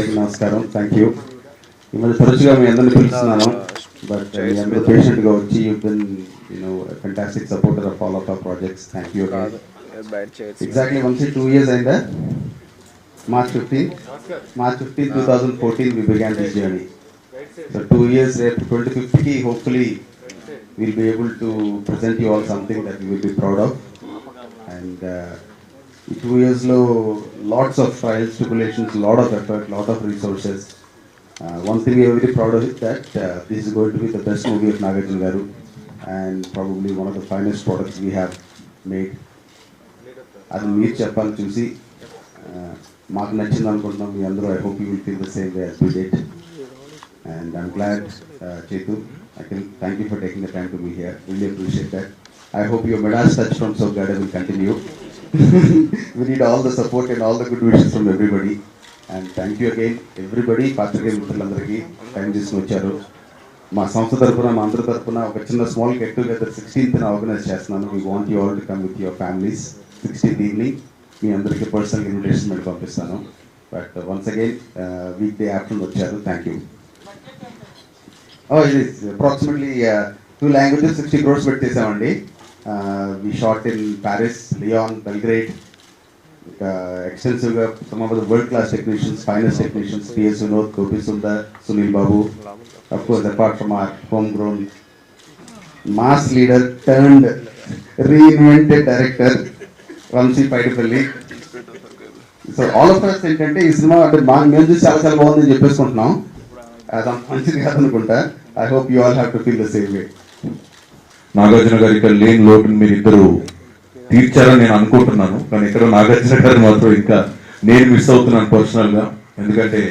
అందరికీ నమస్కారం. Thank you. ఈ మధ్య తరచుగా మీ అందరిని పిలుస్తున్నాను, బట్ మీ అందరూ పేషెంట్గా వచ్చి you been fantastic supporter of all of our projects. Thank you again. Exactly 2 years అయిందా? March 15, 2014 we began this journey. So 2 years later, 2050, hopefully we'll be able to present you all something that we will be proud of. And 2 years low, lots of trials, tribulations, lot of effort, lot of resources. One thing we are very proud of is that this is going to be the best movie of Nagarjuna Garu and probably one of the finest products we have made. అది మీరు చెప్పాలి చూసి మాకు నచ్చింది అనుకుంటున్నాం మీ అందరూ. I hope you will feel the same way as we did. And I'm glad Chetu, thank you for taking the time to be here. Really appreciate that. I hope your Madras touch from Sogada will continue. We need all the support and all the good wishes from everybody. And thank you again everybody. పాత్రికేయ మిత్రులందరికీ time తీసుకుని వచ్చారు. మా సంస్థ తరఫున మా అందరి తరఫున ఒక చిన్న small get together 16th organise చేస్తున్నాను. We want you all to come with your families. 16th evening మీ అందరికీ పర్సనల్ ఇన్విటేషన్ పెట్టి పంపిస్తాను. But once again week day afternoon వచ్చారు. Thank you. It is approximately 2 languages, 60 crores పెట్టేసామండి. We shot in Paris, Lyon, Belgrade. Extensively, some of the world-class technicians, finest technicians, P.S. Vinod, Gopi Sundar, Sunil Babu. Of course, apart from our homegrown mass leader turned reinvented director, Ramsi Paidapalli. So all of us ఏంటంటే ఈ cinema అంటే మేము చూసి చాలా చాలా బాగుందని చెప్పేసుకుంటున్నాం. అది మంచిది కాదనుకుంటా. I hope you all have to feel the same way. Nagarjuna గారి ఇక్కడ లేని లోటుని మీరు ఇద్దరు తీర్చారని నేను అనుకుంటున్నాను. కానీ ఇక్కడ నాగార్జున గారు మాత్రం ఇంకా నేను మిస్ అవుతున్నాను పర్సనల్గా. ఎందుకంటే